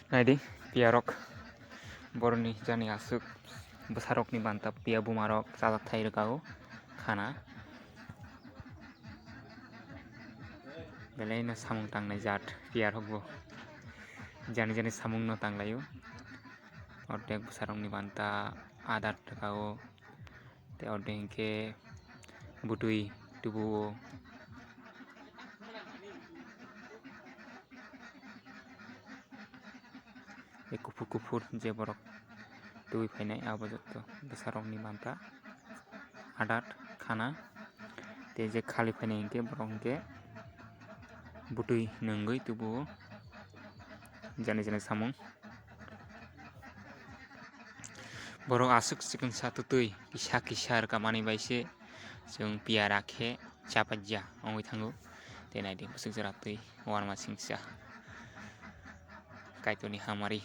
Naidi piarok borni jani asuk besarokni bantap pia bumarok salak thair kau khana belai no samung tangnai jat piarok bo jani jani samung no tanglayu ordek besarokni banta adat kau te ordek ke budui tubuo kufur je borok tui fainai abo jotto besarokni banta adat khana te je khali fainai hingke borok hingke butui nongoi tubuo jani jani samung borok asuk chikon sa tutui kisa kisa kamani baise jong piara khe chapajja ongoi thango te naidi busuk jora tui warma singsa kaitoni hamari.